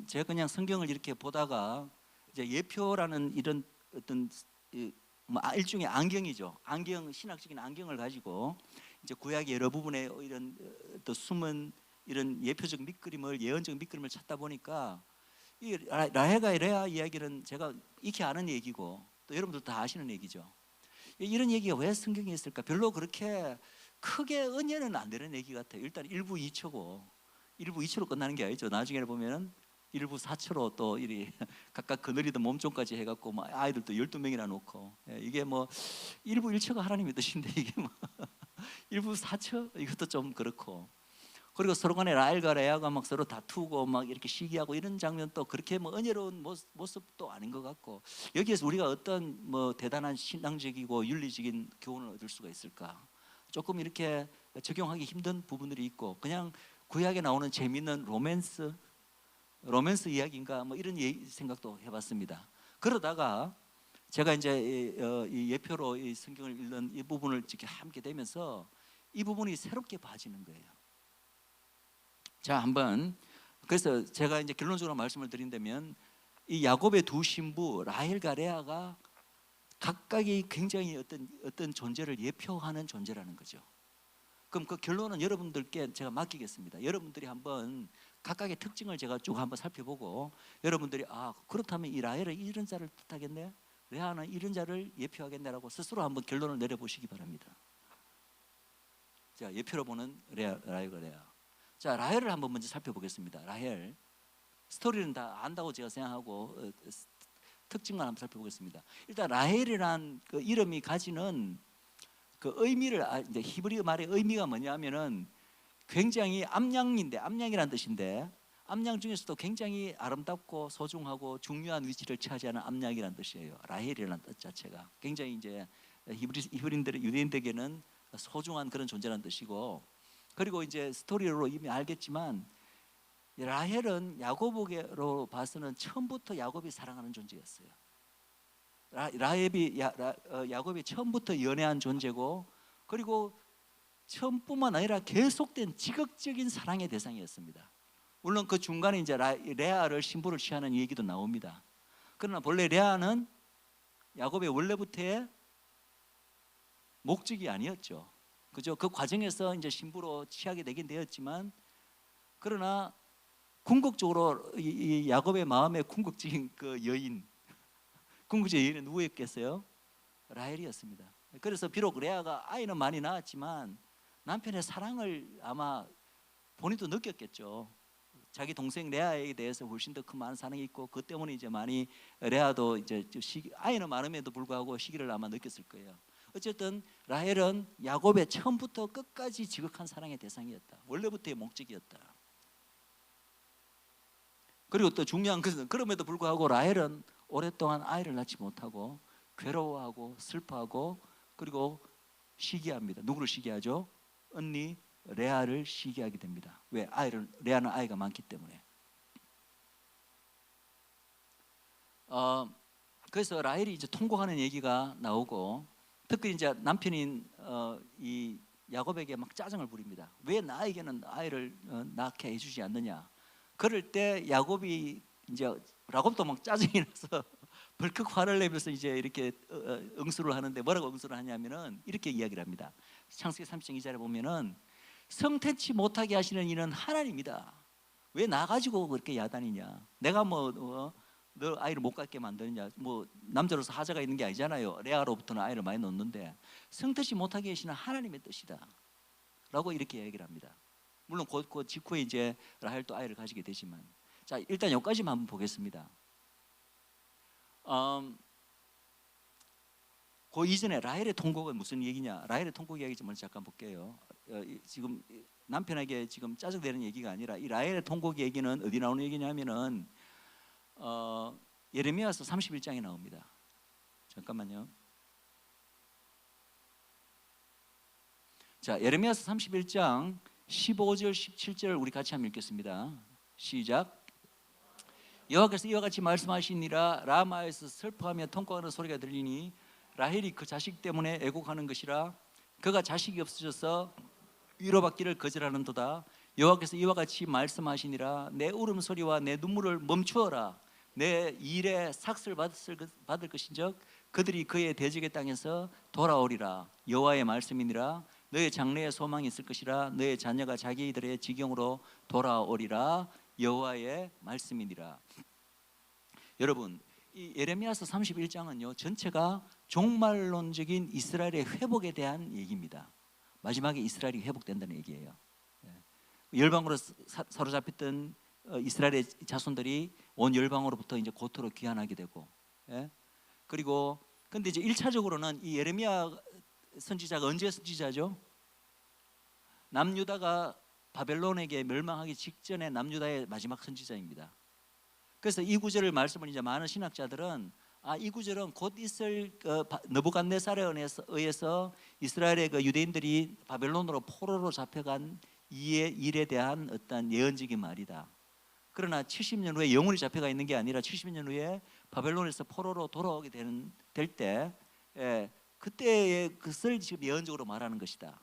제가 그냥 성경을 이렇게 보다가 이제 예표라는 이런 어떤 일종의 안경이죠. 안경, 신학적인 안경을 가지고 이제 구약의 여러 부분에 이런 또 숨은 이런 예표적 밑그림을, 예언적 밑그림을 찾다 보니까 이 라헬과 레아 이야기는 제가 익히 아는 얘기고 또 여러분들 다 아시는 얘기죠. 이런 얘기가 왜 성경에 있을까? 별로 그렇게 크게 은혜는 안 되는 얘기 같아요. 일단 1부 2초고 1부 2초로 끝나는 게 아니죠. 나중에 보면은 1부 4초로 또 이리 각각 그늘이던 몸종까지 해갖고 뭐 아이들도 12명이나 놓고, 이게 뭐 1부 1초가 하나님의 뜻인데 이게 뭐 1부 4초 이것도 좀 그렇고, 그리고 서로 간에 라헬과 레아가 막 서로 다투고 막 이렇게 시기하고 이런 장면도 그렇게 뭐 은혜로운 모습도 아닌 것 같고, 여기에서 우리가 어떤 뭐 대단한 신앙적이고 윤리적인 교훈을 얻을 수가 있을까? 조금 이렇게 적용하기 힘든 부분들이 있고, 그냥 구약에 나오는 재미있는 로맨스 이야기인가 뭐 이런 생각도 해봤습니다. 그러다가 제가 이제 이 예표로 이 성경을 읽는 이 부분을 이렇게 함께 되면서 이 부분이 새롭게 봐지는 거예요. 자, 한번 그래서 제가 이제 결론적으로 말씀을 드린다면 이 야곱의 두 신부 라헬과 레아가 각각이 굉장히 어떤 존재를 예표하는 존재라는 거죠. 그럼 그 결론은 여러분들께 제가 맡기겠습니다. 여러분들이 한번 각각의 특징을 제가 쭉 한번 살펴보고, 여러분들이 그렇다면 이 라헬은 이런 자를 뜻하겠네, 레아는 이런 자를 예표하겠네라고 스스로 한번 결론을 내려보시기 바랍니다. 자, 예표로 보는 라헬과 레아. 자, 라헬을 한번 먼저 살펴보겠습니다. 라헬 스토리는 다 안다고 제가 생각하고 특징만 한번 살펴보겠습니다. 일단 라헬이란 그 이름이 가지는 그 의미를, 이제 히브리 말의 의미가 뭐냐면은 굉장히 암양이라는 뜻인데, 암양 중에서도 굉장히 아름답고 소중하고 중요한 위치를 차지하는 암양이라는 뜻이에요. 라헬이라는 뜻 자체가 굉장히 이제 히브리인들, 유대인들에게는 소중한 그런 존재라는 뜻이고, 그리고 이제 스토리로 이미 알겠지만 라헬은 야곱에게로 봐서는 처음부터 야곱이 사랑하는 존재였어요. 야곱이 처음부터 연애한 존재고, 그리고 처음뿐만 아니라 계속된 지극적인 사랑의 대상이었습니다. 물론 그 중간에 이제 레아를 신부를 취하는 얘기도 나옵니다. 그러나 본래 레아는 야곱의 원래부터의 목적이 아니었죠. 그죠? 그 과정에서 이제 신부로 취하게 되긴 되었지만, 그러나 궁극적으로 이 야곱의 마음의 궁극적인 그 궁극적인 여인은 누구였겠어요? 라헬이었습니다. 그래서 비록 레아가 아이는 많이 낳았지만 남편의 사랑을 아마 본인도 느꼈겠죠. 자기 동생 레아에 대해서 훨씬 더 큰 많은 사랑이 있고, 그 때문에 이제 많이 레아도 이제 아이는 많음에도 불구하고 시기를 아마 느꼈을 거예요. 어쨌든 라헬은 야곱의 처음부터 끝까지 지극한 사랑의 대상이었다. 원래부터의 목적이었다. 그리고 또 중요한 것은 그럼에도 불구하고 라헬은 오랫동안 아이를 낳지 못하고 괴로워하고 슬퍼하고 그리고 시기합니다. 누구를 시기하죠? 언니 레아를 시기하게 됩니다. 왜? 레아는 아이가 많기 때문에. 그래서 라헬이 이제 통곡하는 얘기가 나오고, 특히 이제 남편인 이 야곱에게 막 짜증을 부립니다. 왜 나에게는 아이를 낳게 해주지 않느냐? 그럴 때 야곱이 막 짜증이 나서 벌컥 화를 내면서 이제 이렇게 응수를 하는데, 뭐라고 응수를 하냐면은 이렇게 이야기를 합니다. 창세기 30장 2절에 보면은 성태치 못하게 하시는 이는 하나님이다. 왜 나 가지고 그렇게 야단이냐? 내가 너 아이를 못 갖게 만드느냐? 뭐 남자로서 하자가 있는 게 아니잖아요. 레아로부터는 아이를 많이 놓는데 성태치 못하게 하시는 하나님의 뜻이다 라고 이렇게 얘기를 합니다. 물론 그 직후에 이제 라헬도 아이를 가지게 되지만, 자, 일단 여기까지만 한번 보겠습니다. 그 이전에 라헬의 통곡은 무슨 얘기냐? 라헬의 통곡 이야기 좀 먼저 잠깐 볼게요. 지금 남편에게 지금 짜증내는 얘기가 아니라 이 라헬의 통곡 얘기는 어디 나오는 얘기냐면은 예레미야서 31장에 나옵니다. 잠깐만요. 자, 예레미야서 31장 15절 17절 우리 같이 한번 읽겠습니다. 시작. 여호와께서 이와 같이 말씀하시니라. 라마에서 슬퍼하며 통곡하는 소리가 들리니 라헬이 그 자식 때문에 애곡하는 것이라. 그가 자식이 없어져서 위로받기를 거절하는도다. 여호와께서 이와 같이 말씀하시니라. 내 울음소리와 내 눈물을 멈추어라. 내 일에 삭슬 받을 것인즉 그들이 그의 대적의 땅에서 돌아오리라. 여호와의 말씀이니라. 너의 장래에 소망이 있을 것이라. 너의 자녀가 자기들의 지경으로 돌아오리라. 여호와의 말씀이니라. 여러분, 이 예레미야서 31장은요 전체가 종말론적인 이스라엘의 회복에 대한 얘기입니다. 마지막에 이스라엘이 회복된다는 얘기예요. 열방으로 사로잡혔던 이스라엘의 자손들이 온 열방으로부터 이제 고토로 귀환하게 되고, 그리고 근데 이제 1차적으로는 이 예레미야 선지자가 언제 선지자죠? 남유다가 바벨론에게 멸망하기 직전에 남유다의 마지막 선지자입니다. 그래서 이 구절을 말씀을 이제 많은 신학자들은 이 구절은 곧 있을 느부갓네살에 의해서 이스라엘의 그 유대인들이 바벨론으로 포로로 잡혀간 이 일에 대한 어떤 예언적인 말이다. 그러나 70년 후에 영원히 잡혀가 있는 게 아니라 70년 후에 바벨론에서 포로로 돌아오게 될 때, 그때의 것을 지금 예언적으로 말하는 것이다.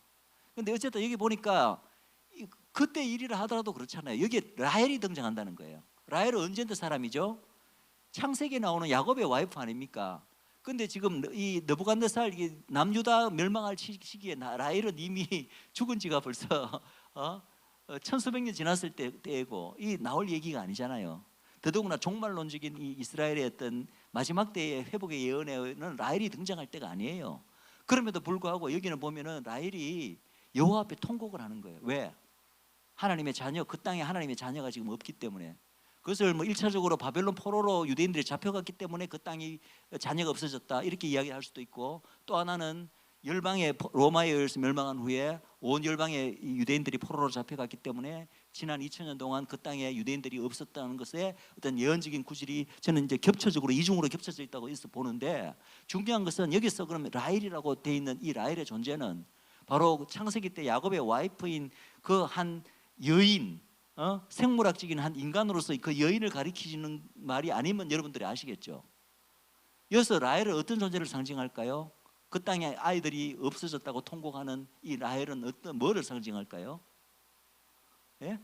그런데 어쨌든 여기 보니까 그때 일이라 하더라도 그렇잖아요. 여기에 라헬이 등장한다는 거예요. 라헬은 언젠데 사람이죠? 창세기에 나오는 야곱의 와이프 아닙니까? 근데 지금 이 느부갓네살 남유다 멸망할 시기에 라헬은 이미 죽은 지가 벌써 천수백 년 지났을 때고 이 나올 얘기가 아니잖아요. 더더구나 종말론적인 이 이스라엘의 어떤 마지막 때의 회복의 예언에는 라헬이 등장할 때가 아니에요. 그럼에도 불구하고 여기는 보면은 라헬이 여호와 앞에 통곡을 하는 거예요. 왜? 하나님의 자녀, 그 땅에 하나님의 자녀가 지금 없기 때문에. 그것을 뭐 1차적으로 바벨론 포로로 유대인들이 잡혀갔기 때문에 그 땅이 자녀가 없어졌다 이렇게 이야기할 수도 있고, 또 하나는 열방의 로마에 의해서 멸망한 후에 온 열방의 유대인들이 포로로 잡혀갔기 때문에 지난 2000년 동안 그 땅에 유대인들이 없었다는 것에 어떤 예언적인 구질이 저는 이제 겹쳐적으로 이중으로 겹쳐져 있다고 보는데, 중요한 것은 여기서 그러면 라헬이라고 돼 있는 이 라헬의 존재는 바로 창세기 때 야곱의 와이프인 그 한 여인, 생물학적인 한 인간으로서 그 여인을 가리키는 말이 아니면 여러분들이 아시겠죠. 여기서 라헬은 어떤 존재를 상징할까요? 그 땅에 아이들이 없어졌다고 통곡하는 이 라헬은 뭐를 상징할까요? 예?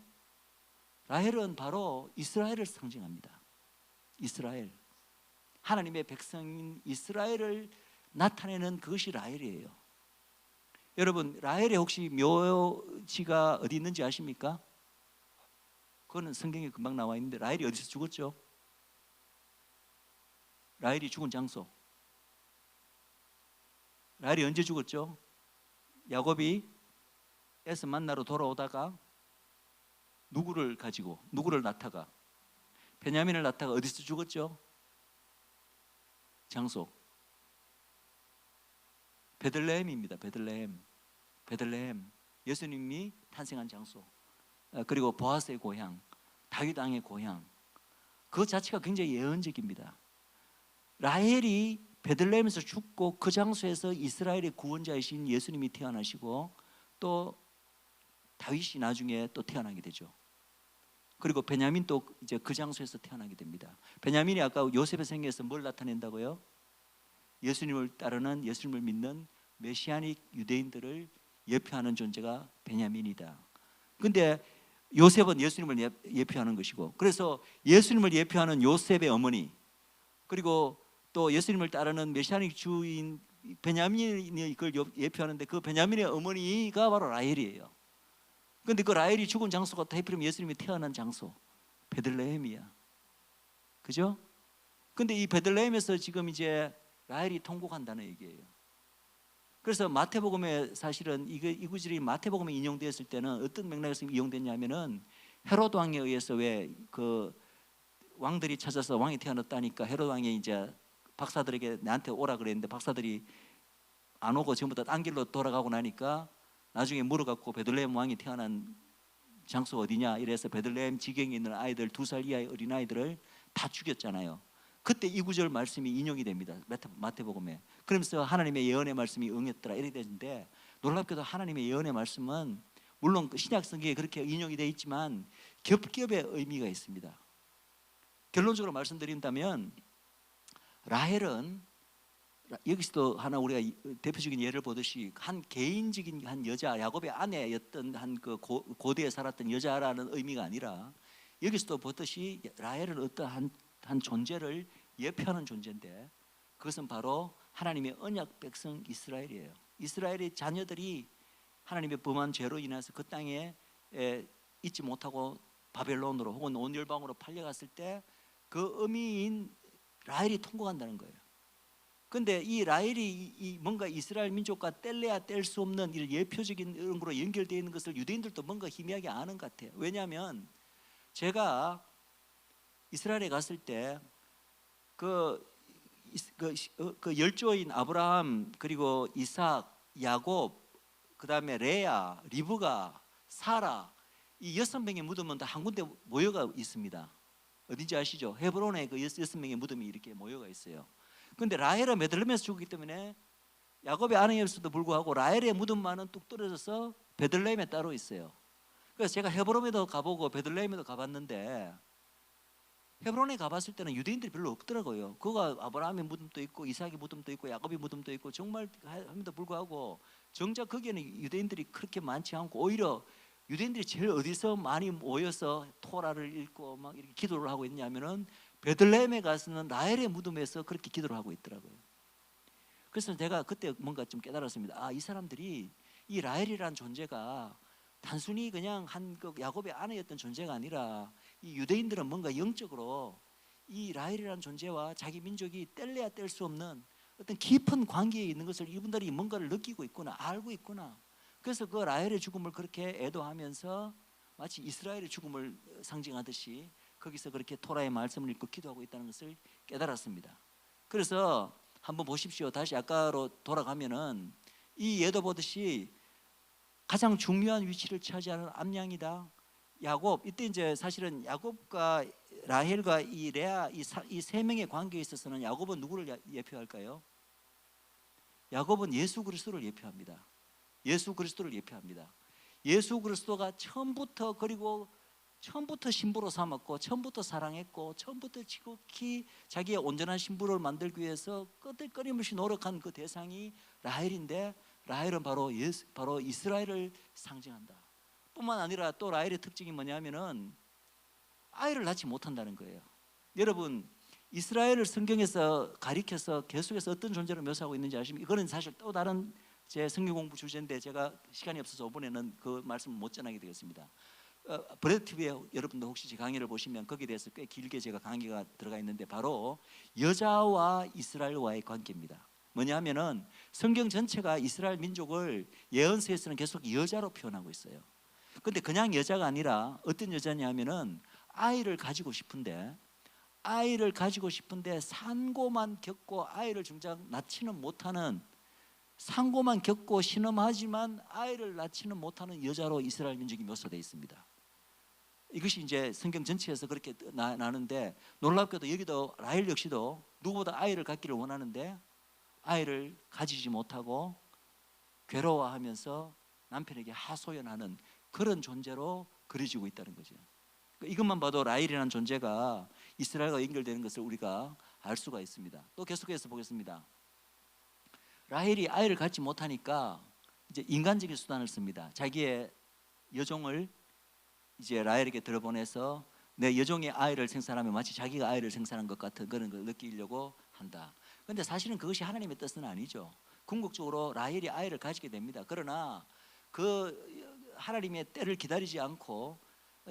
라헬은 바로 이스라엘을 상징합니다. 이스라엘, 하나님의 백성인 이스라엘을 나타내는 그것이 라헬이에요. 여러분, 라헬의 혹시 묘지가 어디 있는지 아십니까? 그거는 성경에 금방 나와 있는데, 라헬이 어디서 죽었죠? 라헬이 죽은 장소, 라헬이 언제 죽었죠? 야곱이 에서 만나러 돌아오다가 누구를 낳다가 베냐민을 낳다가 어디서 죽었죠? 장소 베들레헴입니다. 베들레헴, 예수님이 탄생한 장소, 그리고 보아스의 고향, 다윗 왕의 고향, 그 자체가 굉장히 예언적입니다. 라헬이 베들레헴에서 죽고 그 장소에서 이스라엘의 구원자이신 예수님이 태어나시고, 또 다윗이 나중에 또 태어나게 되죠. 그리고 베냐민도 이제 그 장소에서 태어나게 됩니다. 베냐민이 아까 요셉의 생애에서 뭘 나타낸다고요? 예수님을 따르는, 예수님을 믿는 메시아닉 유대인들을 예표하는 존재가 베냐민이다. 근데 요셉은 예수님을 예표하는 것이고, 그래서 예수님을 예표하는 요셉의 어머니, 그리고 또 예수님을 따르는 메시아닉 주인 베냐민이 그걸 예표하는데, 그 베냐민의 어머니가 바로 라헬이에요. 근데 그 라헬이 죽은 장소가 하필이면 예수님이 태어난 장소 베들레헴이야. 그죠? 근데 이 베들레헴에서 지금 이제 라헬이 통곡한다는 얘기예요. 그래서 마태복음에 사실은 이 구절이 마태복음에 인용되었을 때는 어떤 맥락에서 이용됐냐면은, 헤롯 왕에 의해서 왜 그 왕들이 찾아서 왕이 태어났다니까 헤롯 왕이 이제 박사들에게 나한테 오라 그랬는데 박사들이 안 오고 전부 다 딴 길로 돌아가고 나니까 나중에 물어갖고 베들레헴 왕이 태어난 장소 어디냐 이래서 베들레헴 지경에 있는 아이들 2살 이하의 어린아이들을 다 죽였잖아요. 그때 이 구절 말씀이 인용이 됩니다. 마태복음에. 그러면서 하나님의 예언의 말씀이 응했더라 이렇게 되는데, 놀랍게도 하나님의 예언의 말씀은 물론 신약 성경에 그렇게 인용이 되어 있지만 겹겹의 의미가 있습니다. 결론적으로 말씀드린다면 라헬은 여기서도 하나 우리가 대표적인 예를 보듯이 한 개인적인 한 여자, 야곱의 아내였던 한 그 고대에 살았던 여자라는 의미가 아니라 여기서도 보듯이 라헬은 어떠한 한 존재를 예표하는 존재인데 그것은 바로 하나님의 언약 백성 이스라엘이에요. 이스라엘의 자녀들이 하나님의 범한 죄로 인해서 그 땅에 있지 못하고 바벨론으로 혹은 온 열방으로 팔려갔을 때 그 어미인 라헬이 통곡한다는 거예요. 근데 이 라헬이 뭔가 이스라엘 민족과 뗄래야 뗄 수 없는 이런 예표적인 이런 거로 연결되어 있는 것을 유대인들도 뭔가 희미하게 아는 것 같아요. 왜냐하면 제가 이스라엘에 갔을 때 그 열조인 아브라함 그리고 이삭, 야곱, 그 다음에 레아, 리브가, 사라 이 6명의 무덤은 다 한 군데 모여가 있습니다. 어딘지 아시죠? 헤브론에 그 6명의 무덤이 이렇게 모여가 있어요. 근데 라헬은 베들레헴에서 죽었기 때문에 야곱의 아내였음에도 불구하고 라헬의 무덤만은 뚝 떨어져서 베들레헴에 따로 있어요. 그래서 제가 헤브론에도 가보고 베들레헴에도 가봤는데 헤브론에 가봤을 때는 유대인들이 별로 없더라고요. 그가 아브라함의 무덤도 있고 이삭의 무덤도 있고 야곱의 무덤도 있고 정말 함에도 불구하고 정작 거기에는 유대인들이 그렇게 많지 않고 오히려 유대인들이 제일 어디서 많이 모여서 토라를 읽고 막 이렇게 기도를 하고 있냐면은 베들레헴에 가서는 라헬의 무덤에서 그렇게 기도를 하고 있더라고요. 그래서 제가 그때 뭔가 좀 깨달았습니다. 아, 이 사람들이 이 라헬이라는 존재가 단순히 그냥 한 그 야곱의 아내였던 존재가 아니라 이 유대인들은 뭔가 영적으로 이 라헬이라는 존재와 자기 민족이 뗄래야 뗄 수 없는 어떤 깊은 관계에 있는 것을 이분들이 뭔가를 느끼고 있구나, 알고 있구나. 그래서 그 라헬의 죽음을 그렇게 애도하면서 마치 이스라엘의 죽음을 상징하듯이 거기서 그렇게 토라의 말씀을 읽고 기도하고 있다는 것을 깨달았습니다. 그래서 한번 보십시오. 다시 아까로 돌아가면은 이 예도 보듯이 가장 중요한 위치를 차지하는 암양이다. 야곱, 이때 이제 사실은 야곱과 라헬과 이 레아 이 세 명의 관계에 있어서는 야곱은 누구를 예표할까요? 야곱은 예수 그리스도를 예표합니다. 예수 그리스도를 예표합니다. 예수 그리스도가 처음부터 그리고 처음부터 신부로 삼았고 처음부터 사랑했고 처음부터 지극히 자기의 온전한 신부를 만들기 위해서 끊임없이 노력한 그 대상이 라헬인데 라헬은 바로 이스라엘을 상징한다. 뿐만 아니라 또 라헬의 특징이 뭐냐면은 아이를 낳지 못한다는 거예요. 여러분 이스라엘을 성경에서 가리켜서 계속해서 어떤 존재로 묘사하고 있는지 아십니까? 이거는 사실 또 다른 제 성경 공부 주제인데 제가 시간이 없어서 이번에는 그 말씀을 못 전하게 되었습니다. 브레드 TV에 여러분도 혹시 제 강의를 보시면 거기에 대해서 꽤 길게 제가 강의가 들어가 있는데 바로 여자와 이스라엘과의 관계입니다. 뭐냐면은 성경 전체가 이스라엘 민족을 예언서에서는 계속 여자로 표현하고 있어요. 근데 그냥 여자가 아니라 어떤 여자냐면은 아이를 가지고 싶은데 산고만 겪고 아이를 정작 낳지는 못하는 상고만 겪고 신음하지만 아이를 낳지는 못하는 여자로 이스라엘 민족이 묘사되어 있습니다. 이것이 이제 성경 전체에서 그렇게 나는데 놀랍게도 여기도 라헬 역시도 누구보다 아이를 갖기를 원하는데 아이를 가지지 못하고 괴로워하면서 남편에게 하소연하는 그런 존재로 그려지고 있다는 거죠. 이것만 봐도 라헬이라는 존재가 이스라엘과 연결되는 것을 우리가 알 수가 있습니다. 또 계속해서 보겠습니다. 라헬이 아이를 갖지 못하니까 이제 인간적인 수단을 씁니다. 자기의 여종을 이제 라헬에게 들어보내서 내 여종의 아이를 생산하면 마치 자기가 아이를 생산한 것 같은 그런 걸 느끼려고 한다. 그런데 사실은 그것이 하나님의 뜻은 아니죠. 궁극적으로 라헬이 아이를 가지게 됩니다. 그러나 그 하나님의 때를 기다리지 않고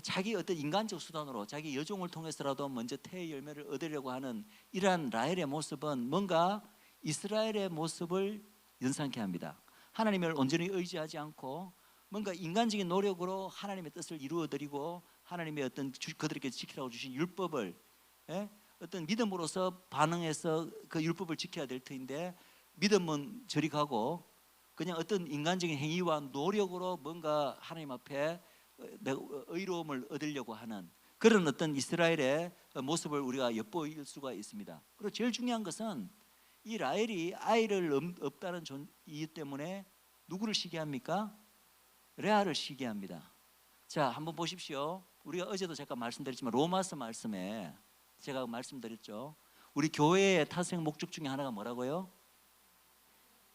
자기 어떤 인간적 수단으로 자기 여종을 통해서라도 먼저 태의 열매를 얻으려고 하는 이러한 라헬의 모습은 뭔가 이스라엘의 모습을 연상케 합니다. 하나님을 온전히 의지하지 않고 뭔가 인간적인 노력으로 하나님의 뜻을 이루어드리고 하나님의 어떤 그들에게 지키라고 주신 율법을 어떤 믿음으로서 반응해서 그 율법을 지켜야 될 터인데 믿음은 저리 가고 그냥 어떤 인간적인 행위와 노력으로 뭔가 하나님 앞에 의로움을 얻으려고 하는 그런 어떤 이스라엘의 모습을 우리가 엿보일 수가 있습니다. 그리고 제일 중요한 것은 이 라헬이 아이를 없다는 이유 때문에 누구를 시기합니까? 레아를 시기합니다. 자, 한번 보십시오. 우리가 어제도 잠깐 말씀드렸지만 로마서 말씀에 제가 말씀드렸죠. 우리 교회의 타생 목적 중에 하나가 뭐라고요?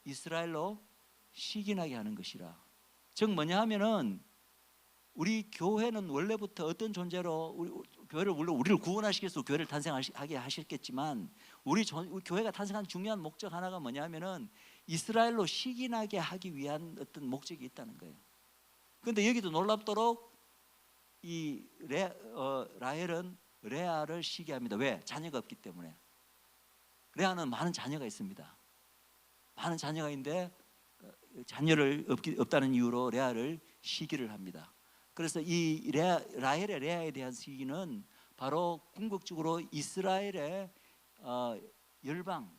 이스라엘로 시기나게 하는 것이라. 즉 뭐냐 하면은 우리 교회는 원래부터 어떤 존재로 교회를 물론 우리를 구원하시기 위해서 교회를 탄생하게 하셨겠지만 우리 교회가 탄생한 중요한 목적 하나가 뭐냐면은 이스라엘로 시기나게 하기 위한 어떤 목적이 있다는 거예요. 그런데 여기도 놀랍도록 이 라헬은 레아를 시기합니다. 왜? 자녀가 없기 때문에. 레아는 많은 자녀가 있습니다. 많은 자녀가 있는데 자녀를 없다는 이유로 레아를 시기를 합니다. 그래서 이 라헬의 레아에 대한 시기는 바로 궁극적으로 이스라엘의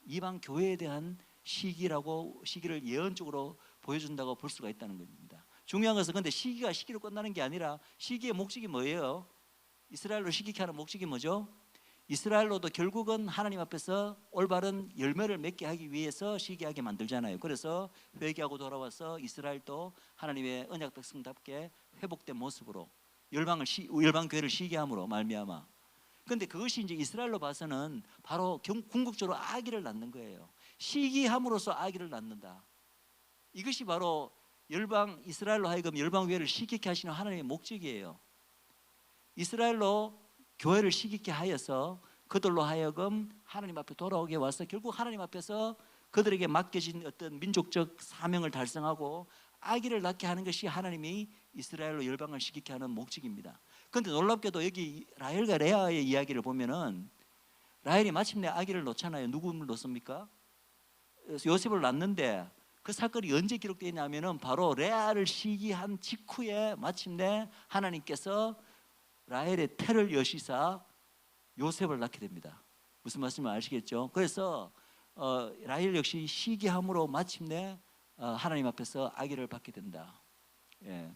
이방 교회에 대한 시기를 예언적으로 보여준다고 볼 수가 있다는 겁니다. 중요한 것은 근데 시기가 시기로 끝나는 게 아니라 시기의 목적이 뭐예요? 이스라엘로 시기케 하는 목적이 뭐죠? 이스라엘로도 결국은 하나님 앞에서 올바른 열매를 맺게 하기 위해서 시기하게 만들잖아요. 그래서 회개하고 돌아와서 이스라엘도 하나님의 언약 백성답게 회복된 모습으로 열방 교회를 시기함으로 말미암아. 그런데 그것이 이제 이스라엘로 봐서는 바로 궁극적으로 아기를 낳는 거예요. 시기함으로써 아기를 낳는다. 이것이 바로 이스라엘로 하여금 열방 교회를 시기케 하시는 하나님의 목적이에요. 이스라엘로 교회를 시기케 하여서 그들로 하여금 하나님 앞에 돌아오게 와서 결국 하나님 앞에서 그들에게 맡겨진 어떤 민족적 사명을 달성하고 아기를 낳게 하는 것이 하나님이 이스라엘로 열방을 시기케 하는 목적입니다. 그런데 놀랍게도 여기 라헬과 레아의 이야기를 보면은 라헬이 마침내 아기를 놓잖아요. 누구를 놓습니까? 요셉을 낳는데 그 사건이 언제 기록되어 있냐면은 바로 레아를 시기한 직후에 마침내 하나님께서 라헬의 태를 여시사 요셉을 낳게 됩니다. 무슨 말씀인지 아시겠죠? 그래서 라헬 역시 시기함으로 마침내 하나님 앞에서 아기를 받게 된다. 예.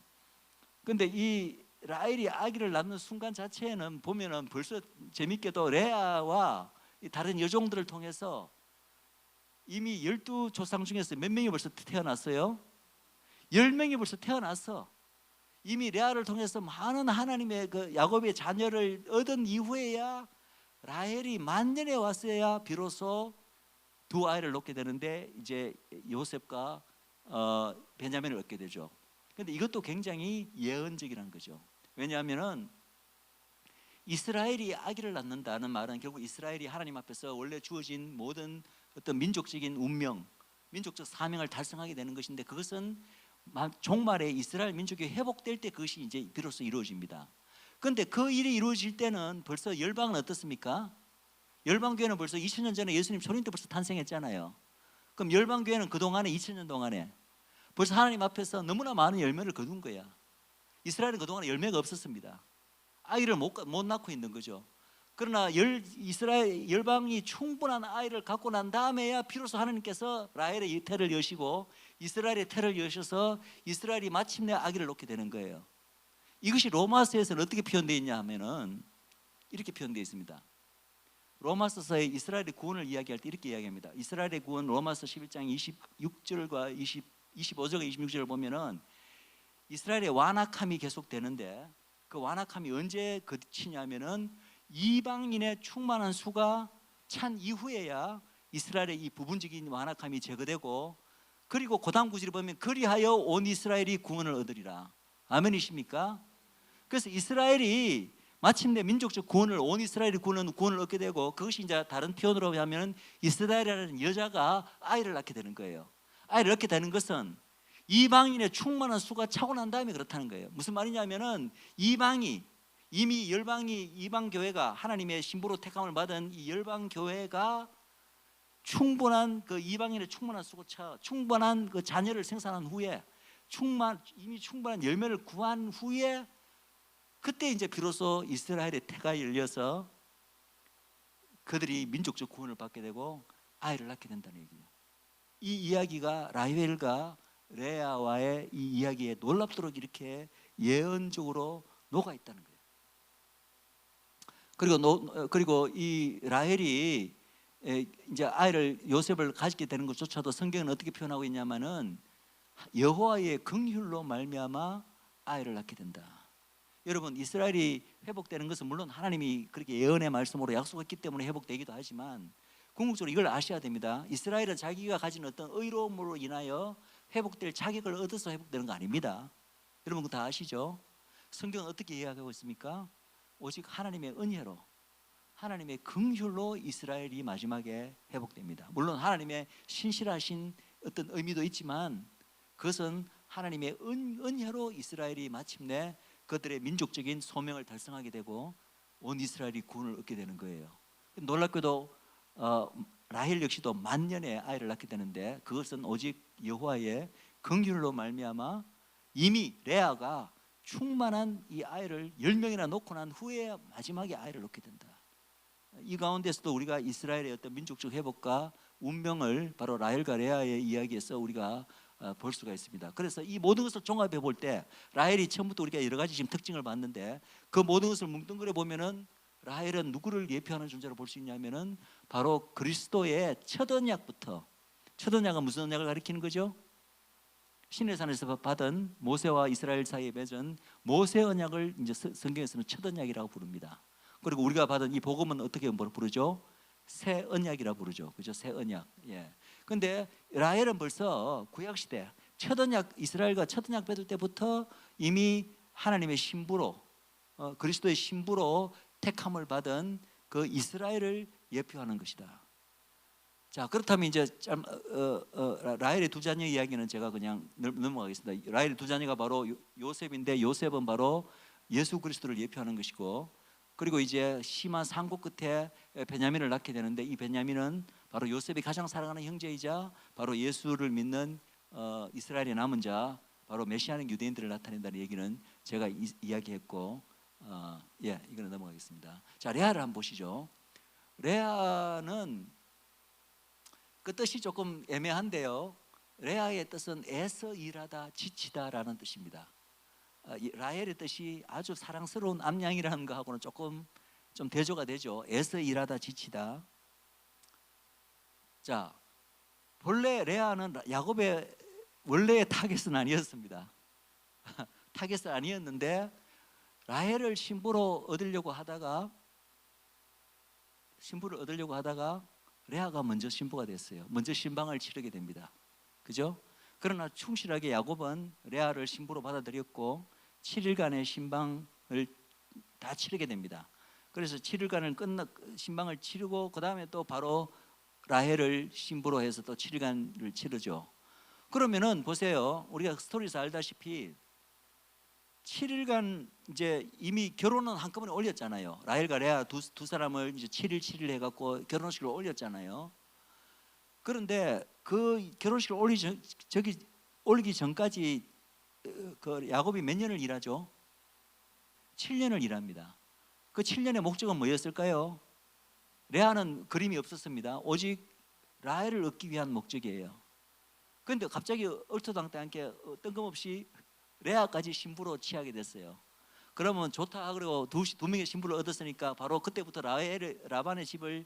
근데 이 라헬이 아기를 낳는 순간 자체에는 보면은 벌써 재밌게도 레아와 다른 여종들을 통해서 이미 12조상 중에서 몇 명이 벌써 태어났어요? 10명이 벌써 태어났어. 이미 레아를 통해서 많은 하나님의 그 야곱의 자녀를 얻은 이후에야 라헬이 만년에 왔어야 비로소 두 아이를 놓게 되는데 이제 요셉과 베냐민을 얻게 되죠. 그런데 이것도 굉장히 예언적이라는 거죠. 왜냐하면은 이스라엘이 아기를 낳는다는 말은 결국 이스라엘이 하나님 앞에서 원래 주어진 모든 어떤 민족적인 운명, 민족적 사명을 달성하게 되는 것인데 그것은 종말에 이스라엘 민족이 회복될 때 그것이 이제 비로소 이루어집니다. 그런데 그 일이 이루어질 때는 벌써 열방은 어떻습니까? 열방교회는 벌써 2000년 전에 예수님 초림 때 벌써 탄생했잖아요. 그럼 열방교회는 그동안에 2000년 동안에 벌써 하나님 앞에서 너무나 많은 열매를 거둔 거야. 이스라엘은 그동안에 열매가 없었습니다. 아이를 못 낳고 있는 거죠. 그러나 이스라엘 열방이 충분한 아이를 갖고 난 다음에야 비로소 하나님께서 라헬의 태를 여시고 이스라엘의 태를 여셔서 이스라엘이 마침내 아기를 놓게 되는 거예요. 이것이 로마서에서는 어떻게 표현되어 있냐 하면은 이렇게 표현되어 있습니다. 로마서서의 이스라엘의 구원을 이야기할 때 이렇게 이야기합니다. 이스라엘의 구원 로마서 11장 26절과 25절과 26절을 보면은 이스라엘의 완악함이 계속되는데 그 완악함이 언제 그치냐면은 이방인의 충만한 수가 찬 이후에야 이스라엘의 이 부분적인 완악함이 제거되고 그리고 고다음 구절을 보면 그리하여 온 이스라엘이 구원을 얻으리라. 아멘이십니까? 그래서 이스라엘이 마침내 민족적 구원을 온 이스라엘이 구원을 얻게 되고 그것이 이제 다른 표현으로 하면 이스라엘이라는 여자가 아이를 낳게 되는 거예요. 아이를 낳게 되는 것은 이방인의 충만한 수가 차고 난 다음에 그렇다는 거예요. 무슨 말이냐면은 이미 이방 교회가 하나님의 신부로 택함을 받은 이 열방 교회가 충분한 그 이방인의 충만한 수고차, 충분한 그 자녀를 생산한 후에 이미 충분한 열매를 구한 후에 그때 이제 비로소 이스라엘의 태가 열려서 그들이 민족적 구원을 받게 되고 아이를 낳게 된다는 얘기예요. 이 이야기가 라헬과 레아와의 이 이야기에 놀랍도록 이렇게 예언적으로 녹아 있다는 거예요. 그리고 이 라헬이 이제 아이를 요셉을 가지게 되는 것조차도 성경은 어떻게 표현하고 있냐면은 여호와의 긍휼로 말미암아 아이를 낳게 된다. 여러분 이스라엘이 회복되는 것은 물론 하나님이 그렇게 예언의 말씀으로 약속했기 때문에 회복되기도 하지만 궁극적으로 이걸 아셔야 됩니다. 이스라엘은 자기가 가진 어떤 의로움으로 인하여 회복될 자격을 얻어서 회복되는 거 아닙니다. 여러분 그거 다 아시죠? 성경은 어떻게 이야기하고 있습니까? 오직 하나님의 은혜로, 하나님의 긍휼로 이스라엘이 마지막에 회복됩니다. 물론 하나님의 신실하신 어떤 의미도 있지만 그것은 하나님의 은혜로 이스라엘이 마침내 그들의 민족적인 소명을 달성하게 되고 온 이스라엘이 구원을 얻게 되는 거예요. 놀랍게도 라헬 역시도 만년의 아이를 낳게 되는데 그것은 오직 여호와의 긍휼로 말미암아 이미 레아가 충만한 이 아이를 10명이나 놓고 난 후에 마지막에 아이를 낳게 된다. 이 가운데서도 우리가 이스라엘의 어떤 민족적 회복과 운명을 바로 라헬과 레아의 이야기에서 우리가 볼 수가 있습니다. 그래서 이 모든 것을 종합해 볼 때 라헬이 처음부터 우리가 여러 가지 지금 특징을 봤는데 그 모든 것을 뭉뚱그려 보면은 라헬은 누구를 예표하는 존재로 볼 수 있냐면은 바로 그리스도의 첫 언약부터, 첫 언약은 무슨 언약을 가리키는 거죠? 시내산에서 받은 모세와 이스라엘 사이에 맺은 모세 언약을 이제 성경에서는 첫 언약이라고 부릅니다. 그리고 우리가 받은 이 복음은 어떻게 부르죠? 새 언약이라 부르죠. 그죠? 새 언약. 예. 근데 라헬은 벌써 구약 시대 첫 언약, 이스라엘과 첫 언약 받을 때부터 이미 하나님의 신부로, 그리스도의 신부로 택함을 받은 그 이스라엘을 예표하는 것이다. 자, 그렇다면 이제 라헬의 두 자녀 이야기는 제가 그냥 넘어가겠습니다. 라헬의 두 자녀가 바로 요셉인데 요셉은 바로 예수 그리스도를 예표하는 것이고, 그리고 이제 심한 상고 끝에 베냐민을 낳게 되는데 이 베냐민은 바로 요셉이 가장 사랑하는 형제이자 바로 예수를 믿는 이스라엘의 남은 자, 바로 메시아는 유대인들을 나타낸다는 얘기는 제가 이야기했고, 예, 이거는 넘어가겠습니다. 자, 레아를 한번 보시죠. 레아는 그 뜻이 조금 애매한데요. 레아의 뜻은 애써 일하다 지치다라는 뜻입니다. 라헬의 뜻이 아주 사랑스러운 암양이라는 거하고는 조금 좀 대조가 되죠. 애써 일하다 지치다. 자, 본래 레아는 야곱의 원래의 타겟은 아니었습니다. 타겟은 아니었는데 라헬을 신부를 얻으려고 하다가 레아가 먼저 신부가 됐어요. 먼저 신방을 치르게 됩니다. 그죠? 그러나 충실하게 야곱은 레아를 신부로 받아들였고 7일간의 신방을 다 치르게 됩니다. 그래서 7일간을 신방을 치르고 그 다음에 또 바로 라헬을 신부로 해서 또 7일간을 치르죠. 그러면은 보세요. 우리가 스토리에서 알다시피 7일간 이제 이미 결혼은 한꺼번에 올렸잖아요. 라헬과 레아 두 사람을 이제 7일 해갖고 결혼식을 올렸잖아요. 그런데 그 결혼식을 올리기 전까지 그 야곱이 몇 년을 일하죠? 7년을 일합니다. 그 7년의 목적은 뭐였을까요? 레아는 그림이 없었습니다. 오직 라헬을 얻기 위한 목적이에요. 그런데 갑자기 얼토당토않게 뜬금없이 레아까지 신부로 취하게 됐어요. 그러면 좋다 그러고 두 명의 신부를 얻었으니까 바로 그때부터 라반의 집을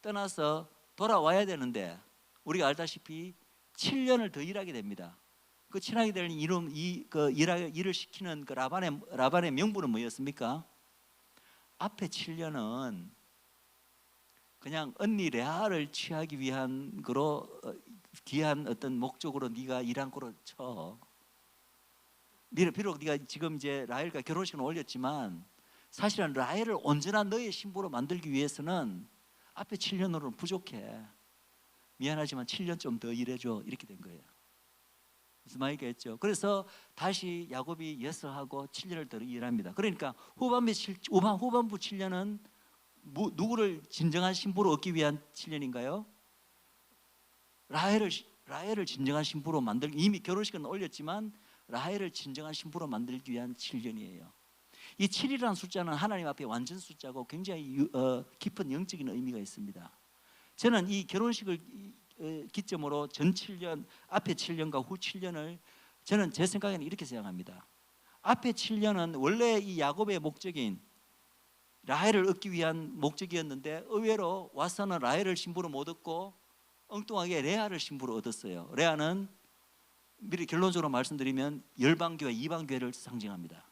떠나서 돌아와야 되는데 우리가 알다시피 7년을 더 일하게 됩니다. 그 친하게 될 일을 시키는 그 라반의 명분은 뭐였습니까? 앞에 7년은 그냥 언니 레아를 취하기 위한 거로 귀한 어떤 목적으로 네가 일한 거로 쳐. 비록 네가 지금 이제 라헬과 결혼식을 올렸지만 사실은 라헬을 온전한 너의 신부로 만들기 위해서는 앞에 7년으로는 부족해. 미안하지만 7년 좀 더 일해줘. 이렇게 된 거예요. 무슨 말이겠죠? 그래서 다시 야곱이 예서하고 7년을 더 일합니다. 그러니까 후반부 7년은 누구를 진정한 신부로 얻기 위한 7년인가요? 라헬을 진정한 신부로 이미 결혼식은 올렸지만 라헬을 진정한 신부로 만들기 위한 7년이에요. 이 7이라는 숫자는 하나님 앞에 완전 숫자고 굉장히 깊은 영적인 의미가 있습니다. 저는 이 결혼식을 기점으로 전 7년, 앞에 7년과 후 7년을 저는 제 생각에는 이렇게 생각합니다. 앞에 7년은 원래 이 야곱의 목적인 라헬을 얻기 위한 목적이었는데 의외로 와서는 라헬을 신부로 못 얻고 엉뚱하게 레아를 신부로 얻었어요. 레아는 미리 결론적으로 말씀드리면 열방교회, 이방교회를 상징합니다.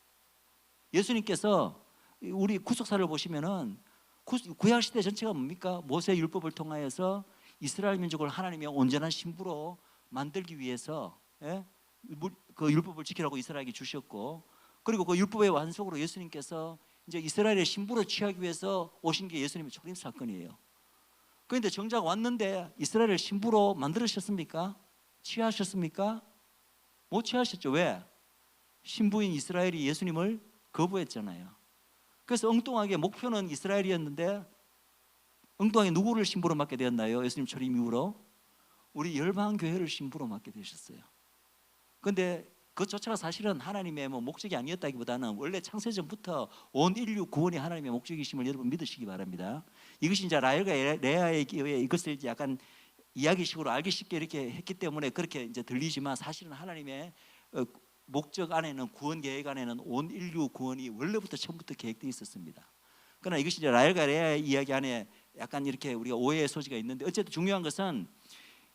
예수님께서 우리 구속사를 보시면은 구약 시대 전체가 뭡니까? 모세 율법을 통하여서 이스라엘 민족을 하나님의 온전한 신부로 만들기 위해서 예? 그 율법을 지키라고 이스라엘에게 주셨고, 그리고 그 율법의 완속으로 예수님께서 이제 이스라엘의 신부로 취하기 위해서 오신 게 예수님의 초림 사건이에요. 그런데 정작 왔는데 이스라엘을 신부로 만들으셨습니까? 취하셨습니까? 못 취하셨죠. 왜? 신부인 이스라엘이 예수님을 거부했잖아요. 그래서 엉뚱하게 목표는 이스라엘이었는데 엉뚱하게 누구를 신부로 맡게 되었나요? 예수님 초림 이후로 우리 열방 교회를 신부로 맡게 되셨어요. 그런데 그조차가 사실은 하나님의 목적이 아니었다기보다는 원래 창세 전부터 온 인류 구원이 하나님의 목적이심을 여러분 믿으시기 바랍니다. 이것이 이제 라헬과 레아의 기회에 이것을 이제 약간 이야기식으로 알기 쉽게 이렇게 했기 때문에 그렇게 이제 들리지만, 사실은 하나님의 목적 안에는, 구원 계획 안에는 온 인류 구원이 원래부터 처음부터 계획되어 있었습니다. 그러나 이것이 이제 라헬과 레아의 이야기 안에 약간 이렇게 우리가 오해의 소지가 있는데, 어쨌든 중요한 것은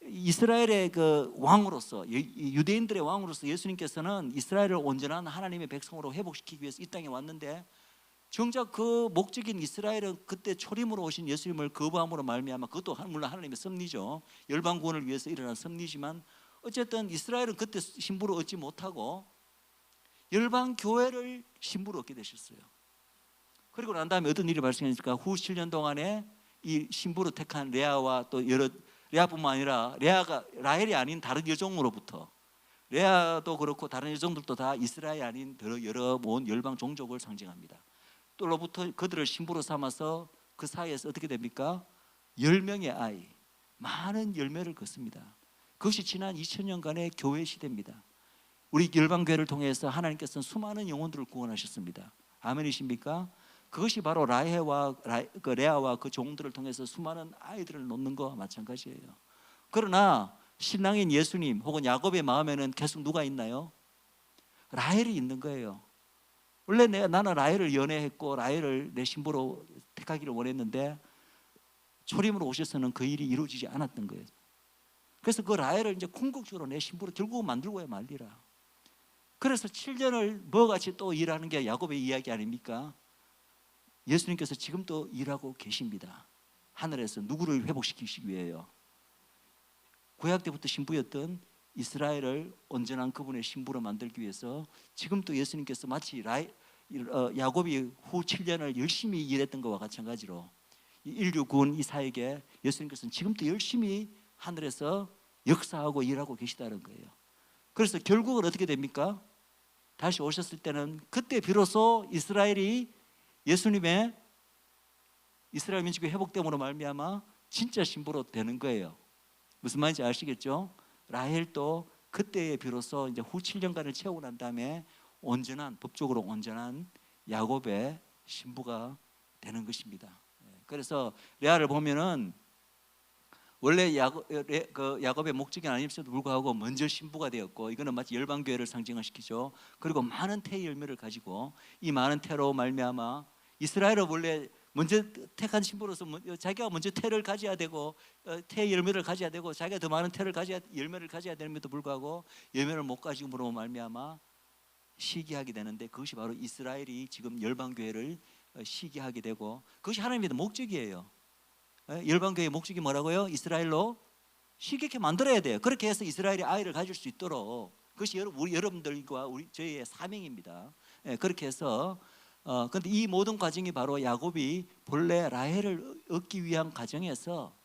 이스라엘의 그 왕으로서, 유대인들의 왕으로서 예수님께서는 이스라엘을 온전한 하나님의 백성으로 회복시키기 위해서 이 땅에 왔는데, 정작 그 목적인 이스라엘은 그때 초림으로 오신 예수님을 거부함으로 말미암아, 그것도 물론 하나님의 섭리죠. 열방 구원을 위해서 일어난 섭리지만, 어쨌든 이스라엘은 그때 신부를 얻지 못하고 열방 교회를 신부로 얻게 되셨어요. 그리고 난 다음에 어떤 일이 발생했을까? 후 7년 동안에 이 신부로 택한 레아와 또 여러, 레아뿐만 아니라 라헬이 아닌 다른 여종으로부터, 레아도 그렇고 다른 여종들도 다 이스라엘이 아닌 여러 온 열방 종족을 상징합니다. 또로부터 그들을 신부로 삼아서 그 사이에서 어떻게 됩니까? 10명의 아이, 많은 열매를 걷습니다. 그것이 지난 2000년간의 교회 시대입니다. 우리 열방교회를 통해서 하나님께서는 수많은 영혼들을 구원하셨습니다. 아멘이십니까? 그것이 바로 레아와 그 종들을 통해서 수많은 아이들을 놓는 것과 마찬가지예요. 그러나 신랑인 예수님 혹은 야곱의 마음에는 계속 누가 있나요? 라헬이 있는 거예요. 원래 나는 라헬을 연애했고 라헬을 내 신부로 택하기를 원했는데 초림으로 오셔서는 그 일이 이루어지지 않았던 거예요. 그래서 그 라헬을 이제 궁극적으로 내 신부로 결국 만들고야 말리라. 그래서 7년을 뭐같이 또 일하는 게 야곱의 이야기 아닙니까? 예수님께서 지금도 일하고 계십니다. 하늘에서 누구를 회복시키시기 위해요? 구약 때부터 신부였던 이스라엘을 온전한 그분의 신부로 만들기 위해서 지금도 예수님께서 마치 야곱이 후 7년을 열심히 일했던 것과 마찬가지로 인류 구원 이사에게 예수님께서는 지금도 열심히 하늘에서 역사하고 일하고 계시다는 거예요. 그래서 결국은 어떻게 됩니까? 다시 오셨을 때는 그때 비로소 이스라엘이 예수님의 이스라엘 민족의 회복됨으로 말미암아 진짜 신부로 되는 거예요. 무슨 말인지 아시겠죠? 라헬도 그때에 비로소 이제 후 7년간을 채우고 난 다음에 법적으로 온전한 야곱의 신부가 되는 것입니다. 그래서 레아를 보면은 원래 야곱의 목적이 아님에도 불구하고 먼저 신부가 되었고, 이거는 마치 열방교회를 상징시키죠. 그리고 많은 태의 열매를 가지고 이 많은 태로 말미암아 이스라엘은 원래 먼저 택한 신부로서 자기가 먼저 태를 가져야 되고 태의 열매를 가져야 되고 자기가 더 많은 열매를 가져야 됨에도 불구하고 열매를 못 가지므로 말미암아 시기하게 되는데, 그것이 바로 이스라엘이 지금 열방교회를 시기하게 되고, 그것이 하나님의 목적이에요. 열방교회의 목적이 뭐라고요? 이스라엘로 시기하게 만들어야 돼요. 그렇게 해서 이스라엘이 아이를 가질 수 있도록, 그것이 우리 여러분들과 저희의 사명입니다. 그렇게 해서 근데 이 모든 과정이 바로 야곱이 본래 라헬을 얻기 위한 과정에서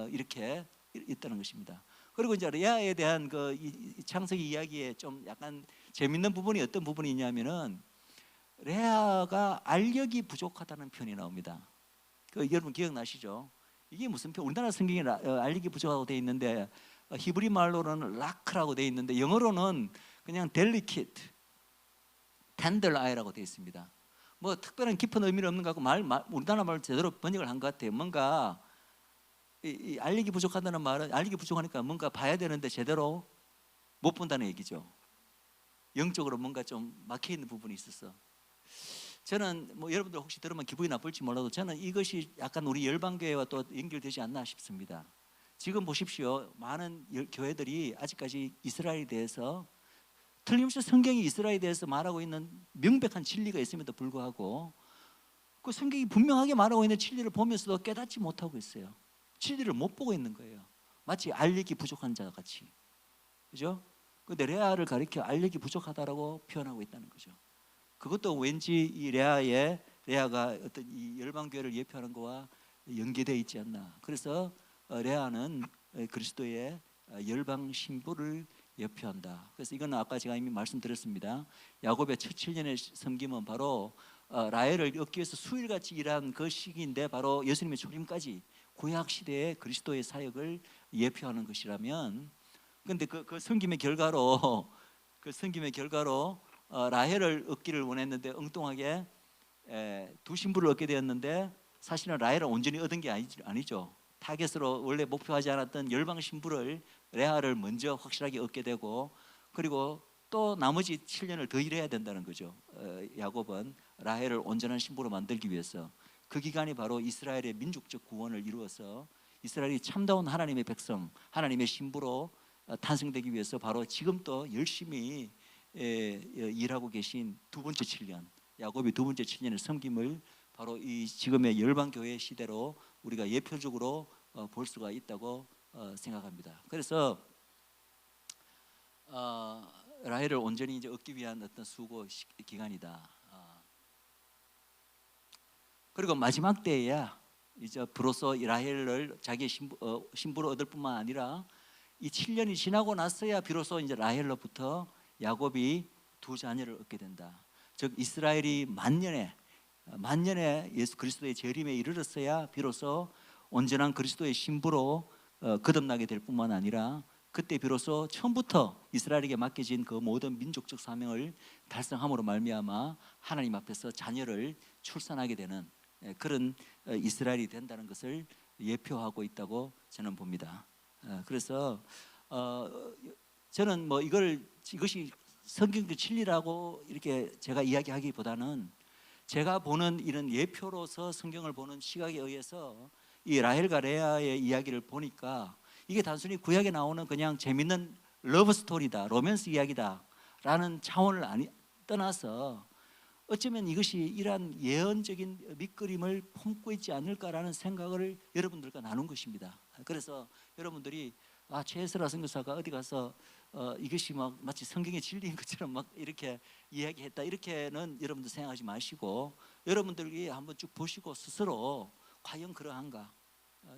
이렇게 있다는 것입니다. 그리고 이제 레아에 대한 그 창세기 이야기에 좀 약간 재밌는 부분이 어떤 부분이냐면은, 레아가 알력이 부족하다는 표현이 나옵니다. 여러분 기억나시죠? 이게 무슨 표현? 우리나라 성경에 알력이 부족하다고 되어 있는데 히브리 말로는 라크라고 되어 있는데 영어로는 그냥 delicate, tender eye라고 되어 있습니다. 뭐 특별한 깊은 의미는 없는 것 같고 우리나라 말로 제대로 번역을 한 것 같아요. 뭔가 이 알력이 부족하다는 말은, 알력이 부족하니까 뭔가 봐야 되는데 제대로 못 본다는 얘기죠. 영적으로 뭔가 좀 막혀 있는 부분이 있어서, 저는 뭐 여러분들 혹시 들으면 기분이 나쁠지 몰라도 저는 이것이 약간 우리 열방교회와 또 연결되지 않나 싶습니다. 지금 보십시오. 많은 교회들이 아직까지 이스라엘에 대해서, 틀림없이 성경이 이스라엘에 대해서 말하고 있는 명백한 진리가 있음에도 불구하고 그 성경이 분명하게 말하고 있는 진리를 보면서도 깨닫지 못하고 있어요. 진리를 못 보고 있는 거예요. 마치 알력이 부족한 자 같이. 그죠? 근데 레아를 가리켜 알력이 부족하다라고 표현하고 있다는 거죠. 그것도 왠지 이 레아가 어떤 이 열방 교회를 예표하는 거와 연계되어 있지 않나. 그래서 레아는 그리스도의 열방 신부를 예표한다. 그래서 이거는 아까 제가 이미 말씀드렸습니다. 야곱의 첫 7년의 섬김은 바로 라헬을 얻기 위해서 수일같이 일한 그 시기인데 바로 예수님의 초림까지 구약 시대의 그리스도의 사역을 예표하는 것이라면, 근데 그 섬김의 결과로 라헬을 얻기를 원했는데 엉뚱하게 두 신부를 얻게 되었는데, 사실은 라헬을 온전히 얻은 게 아니죠. 타겟으로 원래 목표하지 않았던 열방 신부를, 레아를 먼저 확실하게 얻게 되고, 그리고 또 나머지 7년을 더 일해야 된다는 거죠. 야곱은 라헬을 온전한 신부로 만들기 위해서 그 기간이 바로 이스라엘의 민족적 구원을 이루어서 이스라엘이 참다운 하나님의 백성, 하나님의 신부로 탄생되기 위해서 바로 지금 또 열심히 일하고 계신 두 번째 7년, 야곱이 두 번째 7년의 섬김을 바로 이 지금의 열방교회 시대로 우리가 예표적으로 볼 수가 있다고 생각합니다. 그래서 라헬을 온전히 이제 얻기 위한 어떤 수고 기간이다. 그리고 마지막 때에야 이제 비로소 라헬을 자기의 신부로 얻을 뿐만 아니라 이 7년이 지나고 나서야 비로소 이제 라헬로부터 야곱이 두 자녀를 얻게 된다. 즉 이스라엘이 만년에 예수 그리스도의 재림에 이르렀어야 비로소 온전한 그리스도의 신부로 거듭나게 될 뿐만 아니라, 그때 비로소 처음부터 이스라엘에게 맡겨진 그 모든 민족적 사명을 달성함으로 말미암아 하나님 앞에서 자녀를 출산하게 되는 그런 이스라엘이 된다는 것을 예표하고 있다고 저는 봅니다. 그래서 저는 뭐 이것이 성경적 진리라고 이렇게 제가 이야기하기보다는, 제가 보는 이런 예표로서 성경을 보는 시각에 의해서 이 라헬과 레아의 이야기를 보니까 이게 단순히 구약에 나오는 그냥 재밌는 러브 스토리다, 로맨스 이야기다 라는 차원을 떠나서 어쩌면 이것이 이러한 예언적인 밑그림을 품고 있지 않을까라는 생각을 여러분들과 나눈 것입니다. 그래서 여러분들이 최에스라 선교사가 어디 가서 이것이 막 마치 성경의 진리인 것처럼 막 이렇게 이야기했다, 이렇게는 여러분들 생각하지 마시고, 여러분들이 한번 쭉 보시고 스스로 과연 그러한가,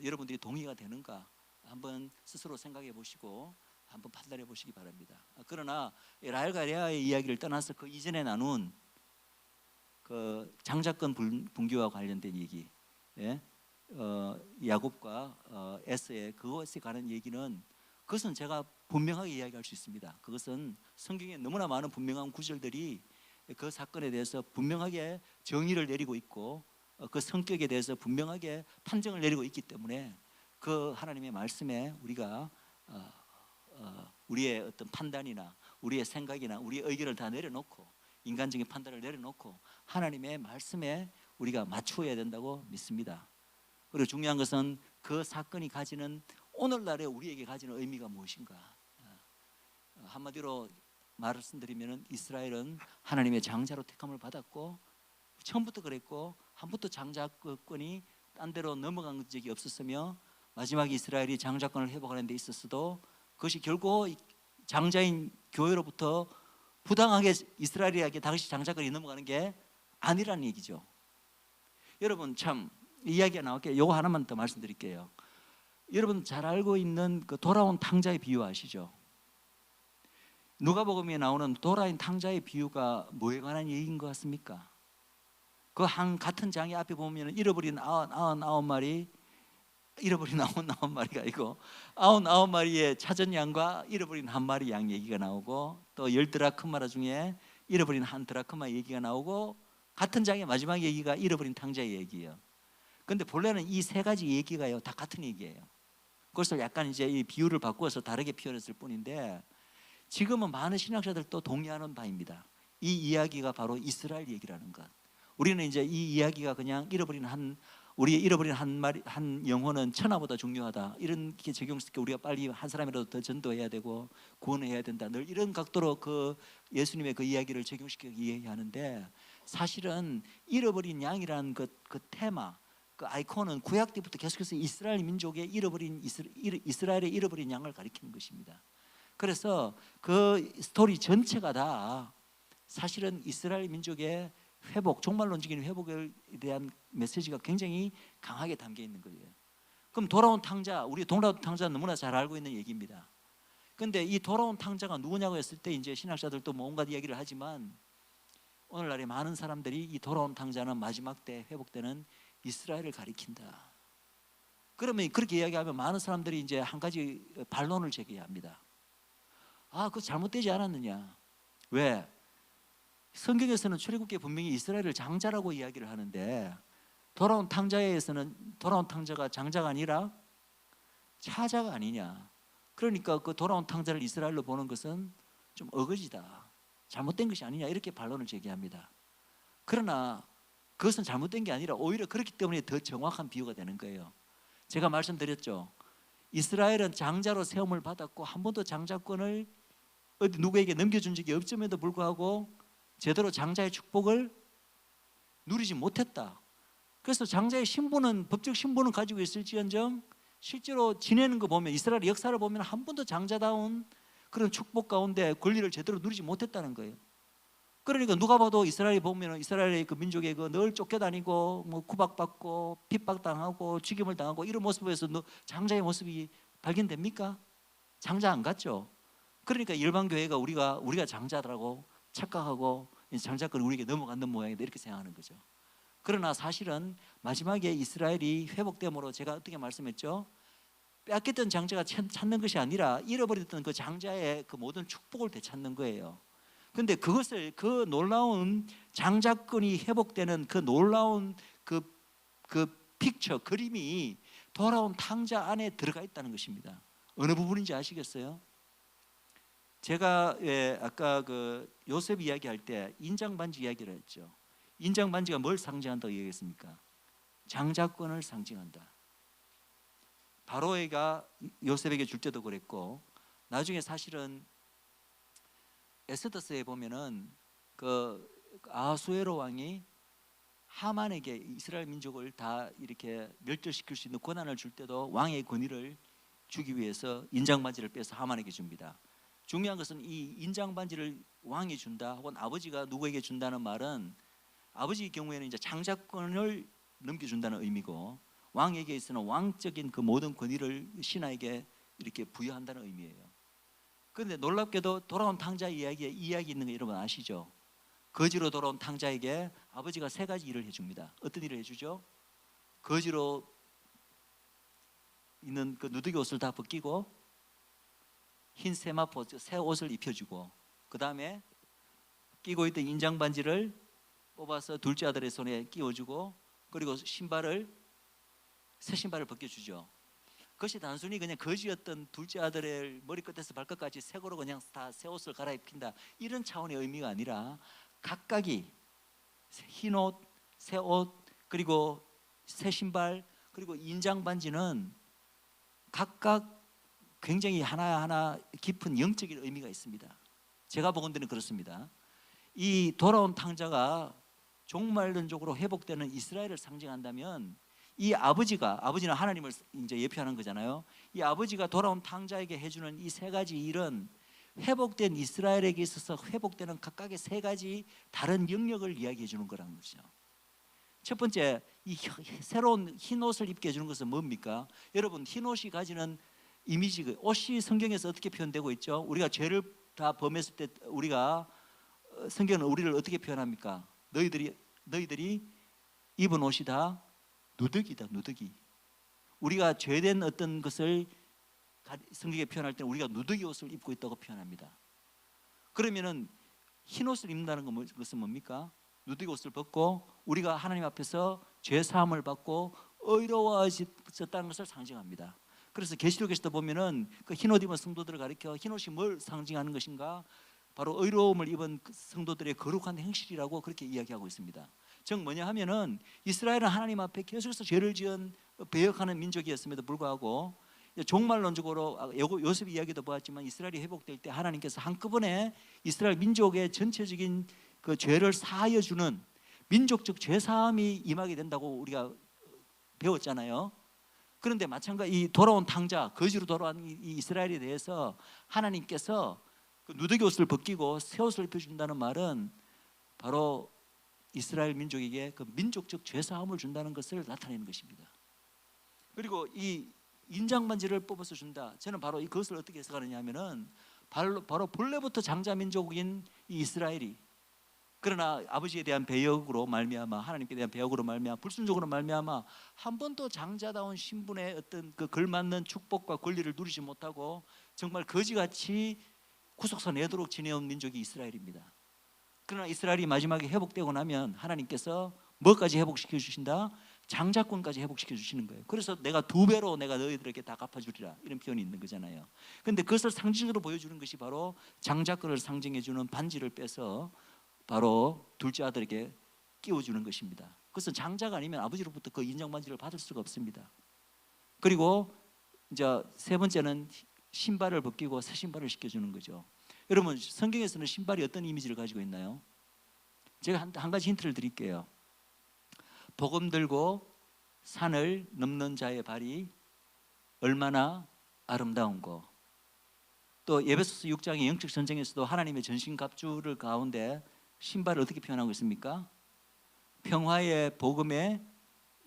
여러분들이 동의가 되는가 한번 스스로 생각해 보시고 한번 판단해 보시기 바랍니다. 그러나 라헬과 레아의 이야기를 떠나서 그 이전에 나눈 그 장자권 분교와 관련된 얘기, 야곱과 에서의 그것에 관한 얘기는, 그것은 제가 분명하게 이야기할 수 있습니다. 그것은 성경에 너무나 많은 분명한 구절들이 그 사건에 대해서 분명하게 정의를 내리고 있고, 그 성격에 대해서 분명하게 판정을 내리고 있기 때문에 그 하나님의 말씀에 우리가 우리의 어떤 판단이나 우리의 생각이나 우리의 의견을 다 내려놓고, 인간적인 판단을 내려놓고 하나님의 말씀에 우리가 맞추어야 된다고 믿습니다. 그리고 중요한 것은 그 사건이 가지는, 오늘날에 우리에게 가지는 의미가 무엇인가. 한마디로 말씀드리면 이스라엘은 하나님의 장자로 택함을 받았고, 처음부터 그랬고, 한 번도 장자권이 딴 데로 넘어간 적이 없었으며, 마지막 이스라엘이 장자권을 회복하는 데 있어서도 그것이 결국 장자인 교회로부터 부당하게 이스라엘에게 당시 장자권이 넘어가는 게 아니라는 얘기죠. 여러분 참 이야기가 나올게요. 요거 하나만 더 말씀드릴게요. 여러분 잘 알고 있는 그 돌아온 탕자의 비유 아시죠? 누가복음에 나오는 돌아온 탕자의 비유가 뭐에 관한 얘기인 것 같습니까? 그 한 같은 장의 앞에 보면 잃어버린 99마리, 잃어버린 99마리가 아니고 99마리의 찾은 양과 잃어버린 한 마리 양 얘기가 나오고, 또 10드라크마라 중에 잃어버린 한 드라크마 얘기가 나오고, 같은 장의 마지막 얘기가 잃어버린 탕자의 얘기예요. 그런데 본래는 이 세 가지 얘기가요 다 같은 얘기예요. 그것을 약간 이제 이 비유를 바꾸어서 다르게 표현했을 뿐인데, 지금은 많은 신학자들도 동의하는 바입니다. 이 이야기가 바로 이스라엘 얘기라는 것. 우리는 이제 이 이야기가 그냥 우리의 잃어버린 한 영혼은 천하보다 중요하다, 이렇게 적용시켜 우리가 빨리 한 사람이라도 더 전도해야 되고 구원해야 된다, 늘 이런 각도로 그 예수님의 그 이야기를 적용시켜 이야기하는데, 사실은 잃어버린 양이라는 그 테마, 그 아이콘은 구약 때부터 계속해서 이스라엘 민족의 이스라엘의 잃어버린 양을 가리키는 것입니다. 그래서 그 스토리 전체가 다 사실은 이스라엘 민족의 회복, 종말론적인 회복에 대한 메시지가 굉장히 강하게 담겨 있는 거예요. 그럼 돌아온 탕자, 우리 돌아온 탕자 너무나 잘 알고 있는 얘기입니다. 근데 이 돌아온 탕자가 누구냐고 했을 때 이제 신학자들도 뭐 온갖 이야기를 하지만 오늘날에 많은 사람들이 이 돌아온 탕자는 마지막 때 회복되는 이스라엘을 가리킨다. 그러면 그렇게 이야기하면 많은 사람들이 이제 한 가지 반론을 제기합니다. 아, 그거 잘못되지 않았느냐? 왜? 성경에서는 출애굽기에 분명히 이스라엘을 장자라고 이야기를 하는데 돌아온 탕자에서는 돌아온 탕자가 장자가 아니라 차자가 아니냐? 그러니까 그 돌아온 탕자를 이스라엘로 보는 것은 좀 어거지다, 잘못된 것이 아니냐, 이렇게 반론을 제기합니다. 그러나 그것은 잘못된 게 아니라 오히려 그렇기 때문에 더 정확한 비유가 되는 거예요. 제가 말씀드렸죠. 이스라엘은 장자로 세움을 받았고 한 번도 장자권을 어디 누구에게 넘겨준 적이 없음에도 불구하고 제대로 장자의 축복을 누리지 못했다. 그래서 장자의 신분은, 법적 신분은 가지고 있을지언정 실제로 지내는 거 보면, 이스라엘의 역사를 보면 한 번도 장자다운 그런 축복 가운데 권리를 제대로 누리지 못했다는 거예요. 그러니까 누가 봐도 이스라엘이 보면 이스라엘의 그 민족의 그 늘 쫓겨다니고 뭐 구박받고 핍박당하고 죽임을 당하고 이런 모습에서 장자의 모습이 발견됩니까? 장자 안 같죠. 그러니까 일반 교회가 우리가 장자라고 착각하고 장자권이 우리에게 넘어가는 모양이다, 이렇게 생각하는 거죠. 그러나 사실은 마지막에 이스라엘이 회복됨으로 제가 어떻게 말씀했죠? 뺏겼던 장자가 찾는 것이 아니라 잃어버렸던 그 장자의 그 모든 축복을 되찾는 거예요. 근데 그것을, 그 놀라운 장자권이 회복되는 그 놀라운 그 픽처, 그림이 돌아온 탕자 안에 들어가 있다는 것입니다. 어느 부분인지 아시겠어요? 제가 아까 그 요셉 이야기할 때 인장 반지 이야기를 했죠. 인장 반지가 뭘 상징한다고 얘기했습니까? 장자권을 상징한다. 바로가 요셉에게 줄 때도 그랬고, 나중에 사실은 에스더서에 보면은 그 아하수에로 왕이 하만에게 이스라엘 민족을 다 이렇게 멸절시킬 수 있는 권한을 줄 때도 왕의 권위를 주기 위해서 인장 반지를 빼서 하만에게 줍니다. 중요한 것은 이 인장 반지를 왕이 준다 혹은 아버지가 누구에게 준다는 말은 아버지의 경우에는 이제 장자권을 넘겨준다는 의미고, 왕에게 있어서는 왕적인 그 모든 권위를 신하에게 이렇게 부여한다는 의미예요. 그런데 놀랍게도 돌아온 탕자 이야기에 이야기 있는 거 여러분 아시죠? 거지로 돌아온 탕자에게 아버지가 세 가지 일을 해줍니다. 어떤 일을 해주죠? 거지로 있는 그 누더기 옷을 다 벗기고 흰 세마포, 새 옷을 입혀주고, 그 다음에 끼고 있던 인장 반지를 뽑아서 둘째 아들의 손에 끼워주고, 그리고 새 신발을 벗겨주죠. 그것이 단순히 그냥 거지였던 둘째 아들의 머리끝에서 발끝까지 색으로 그냥 다 새 옷을 갈아입힌다, 이런 차원의 의미가 아니라 각각이 흰 옷, 새 옷, 그리고 새 신발, 그리고 인장 반지는 각각 굉장히 하나하나 깊은 영적인 의미가 있습니다. 제가 보건 데는 그렇습니다. 이 돌아온 탕자가 종말론적으로 회복되는 이스라엘을 상징한다면, 이 아버지는 하나님을 이제 예표하는 거잖아요. 이 아버지가 돌아온 탕자에게 해주는 이 세 가지 일은 회복된 이스라엘에게 있어서 회복되는 각각의 세 가지 다른 영역을 이야기해 주는 거라는 거죠. 첫 번째, 이 새로운 흰 옷을 입게 해주는 것은 뭡니까? 여러분, 흰 옷이 가지는 이미지, 옷이 성경에서 어떻게 표현되고 있죠? 우리가 죄를 다 범했을 때 성경은 우리를 어떻게 표현합니까? 너희들이 입은 옷이 다 누더기다, 누더기. 우리가 죄된 어떤 것을 성경에 표현할 때는 우리가 누더기 옷을 입고 있다고 표현합니다. 그러면은 흰 옷을 입는다는 것은 뭡니까? 누더기 옷을 벗고 우리가 하나님 앞에서 죄 사함을 받고 의로워졌다는 것을 상징합니다. 그래서 계시록에서도 보면은 그 흰 옷 입은 성도들을 가리켜 흰 옷이 뭘 상징하는 것인가? 바로 의로움을 입은 성도들의 거룩한 행실이라고 그렇게 이야기하고 있습니다. 즉 뭐냐 하면은 이스라엘은 하나님 앞에 계속해서 죄를 지은 배역하는 민족이었음에도 불구하고 종말론적으로 요셉 이야기도 보았지만 이스라엘이 회복될 때 하나님께서 한꺼번에 이스라엘 민족의 전체적인 그 죄를 사하여 주는 민족적 죄사함이 임하게 된다고 우리가 배웠잖아요. 그런데 마찬가지 이 돌아온 탕자, 거지로 돌아온 이 이스라엘에 대해서 하나님께서 그 누더기 옷을 벗기고 새 옷을 입혀준다는 말은 바로 이스라엘 민족에게 그 민족적 죄사함을 준다는 것을 나타내는 것입니다. 그리고 이 인장반지를 뽑아서 준다. 저는 바로 이것을 어떻게 해석하느냐 하면은 바로 본래부터 장자 민족인 이 이스라엘이, 그러나 아버지에 대한 배역으로 말미암아, 하나님께 대한 배역으로 말미암아, 불순종으로 말미암아 한 번도 장자다운 신분의 어떤 그 걸맞는 축복과 권리를 누리지 못하고 정말 거지같이 구속사 내도록 지내온 민족이 이스라엘입니다. 그러나 이스라엘이 마지막에 회복되고 나면 하나님께서 뭐까지 회복시켜 주신다? 장자권까지 회복시켜 주시는 거예요. 그래서 내가 2배로 내가 너희들에게 다 갚아주리라, 이런 표현이 있는 거잖아요. 그런데 그것을 상징적으로 보여주는 것이 바로 장자권을 상징해 주는 반지를 빼서 바로 둘째 아들에게 끼워주는 것입니다. 그것은 장자가 아니면 아버지로부터 그 인정반지를 받을 수가 없습니다. 그리고 이제 세 번째는 신발을 벗기고 새 신발을 신겨주는 거죠. 여러분, 성경에서는 신발이 어떤 이미지를 가지고 있나요? 제가 한 가지 힌트를 드릴게요. 복음 들고 산을 넘는 자의 발이 얼마나 아름다운고, 또 에베소서 6장의 영적 전쟁에서도 하나님의 전신갑주를 가운데 신발을 어떻게 표현하고 있습니까? 평화의 복음에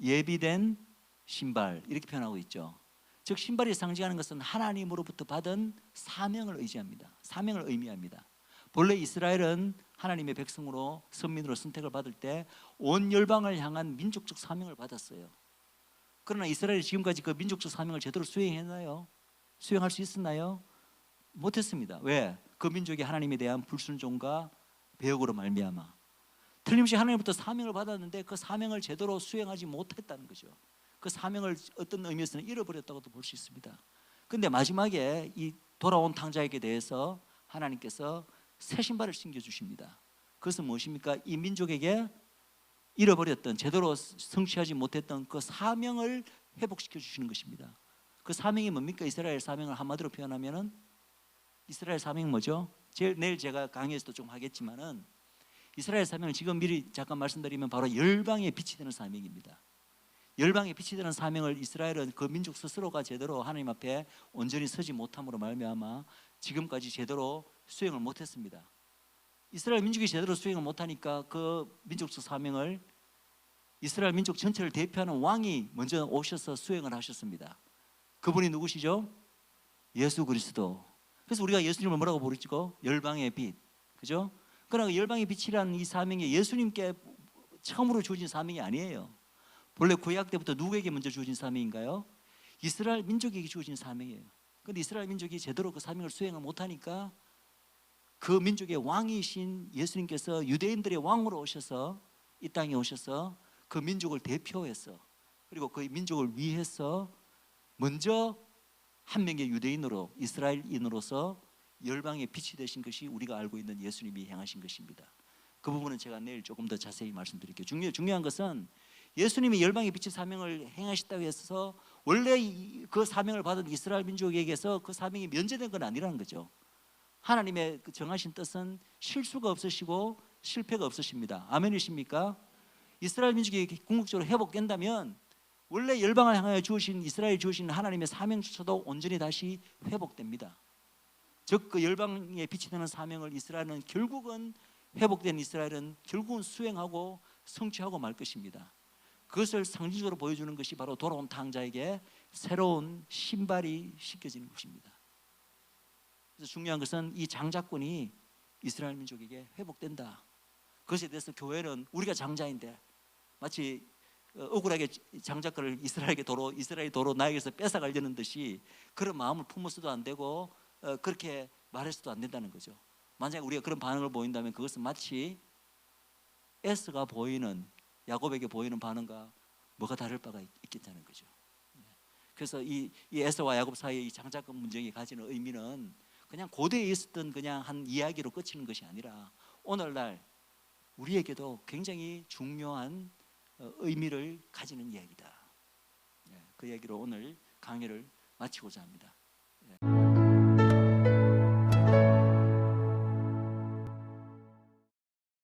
예비된 신발, 이렇게 표현하고 있죠. 즉 신발이 상징하는 것은 하나님으로부터 받은 사명을 의지합니다. 사명을 의미합니다. 본래 이스라엘은 하나님의 백성으로 선민으로 선택을 받을 때 온 열방을 향한 민족적 사명을 받았어요. 그러나 이스라엘이 지금까지 그 민족적 사명을 제대로 수행했나요? 수행할 수 있었나요? 못했습니다. 왜? 그 민족이 하나님에 대한 불순종과 배역으로 말미암아 틀림없이 하나님부터 사명을 받았는데 그 사명을 제대로 수행하지 못했다는 거죠. 그 사명을 어떤 의미에서는 잃어버렸다고도 볼 수 있습니다. 그런데 마지막에 이 돌아온 탕자에게 대해서 하나님께서 새 신발을 신겨주십니다. 그것은 무엇입니까? 이 민족에게 잃어버렸던, 제대로 성취하지 못했던 그 사명을 회복시켜 주시는 것입니다. 그 사명이 뭡니까? 이스라엘 사명을 한마디로 표현하면은 이스라엘 사명이 뭐죠? 내일 제가 강의에서도 좀 하겠지만은 이스라엘 사명을 지금 미리 잠깐 말씀드리면 바로 열방의 빛이 되는 사명입니다. 열방의 빛이 되는 사명을 이스라엘은 그 민족 스스로가 제대로 하나님 앞에 온전히 서지 못함으로 말미암아 지금까지 제대로 수행을 못했습니다. 이스라엘 민족이 제대로 수행을 못하니까 그 민족적 사명을 이스라엘 민족 전체를 대표하는 왕이 먼저 오셔서 수행을 하셨습니다. 그분이 누구시죠? 예수 그리스도. 그래서 우리가 예수님을 뭐라고 부르죠? 열방의 빛, 그죠? 그러나 열방의 빛이라는 이 사명이 예수님께 처음으로 주어진 사명이 아니에요. 본래 구약 때부터 누구에게 먼저 주어진 사명인가요? 이스라엘 민족에게 주어진 사명이에요. 그런데 이스라엘 민족이 제대로 그 사명을 수행을 못하니까 그 민족의 왕이신 예수님께서 유대인들의 왕으로 오셔서 이 땅에 오셔서 그 민족을 대표해서, 그리고 그 민족을 위해서 먼저 한 명의 유대인으로, 이스라엘인으로서 열방의 빛이 되신 것이 우리가 알고 있는 예수님이 행하신 것입니다. 그 부분은 제가 내일 조금 더 자세히 말씀드릴게요. 중요한 것은 예수님이 열방의 빛의 사명을 행하셨다고 해서 원래 그 사명을 받은 이스라엘 민족에게서 그 사명이 면제된 건 아니라는 거죠. 하나님의 그 정하신 뜻은 실수가 없으시고 실패가 없으십니다. 아멘이십니까? 이스라엘 민족이 궁극적으로 회복된다면 원래 열방을 향하여 주신 이스라엘 주신 하나님의 사명조차도 온전히 다시 회복됩니다. 즉 그 열방의 빛이 되는 사명을 이스라엘은 결국은, 회복된 이스라엘은 결국은 수행하고 성취하고 말 것입니다. 그것을 상징적으로 보여주는 것이 바로 돌아온 탕자에게 새로운 신발이 신겨지는 것입니다. 그래서 중요한 것은 이 장자권이 이스라엘 민족에게 회복된다. 그것에 대해서 교회는 우리가 장자인데 마치 억울하게 장자권을 이스라엘이 도로 나에게서 뺏어가려는 듯이 그런 마음을 품어서도 안 되고 그렇게 말해서도 안 된다는 거죠. 만약에 우리가 그런 반응을 보인다면 그것은 마치 에서가 보이는, 야곱에게 보이는 반응과 뭐가 다를 바가 있겠다는 거죠. 그래서 이 에서와 야곱 사이의 이 장자권 문제가 가지는 의미는 그냥 고대에 있었던 그냥 한 이야기로 끝이는 것이 아니라 오늘날 우리에게도 굉장히 중요한 의미를 가지는 이야기다. 그 얘기로 오늘 강의를 마치고자 합니다.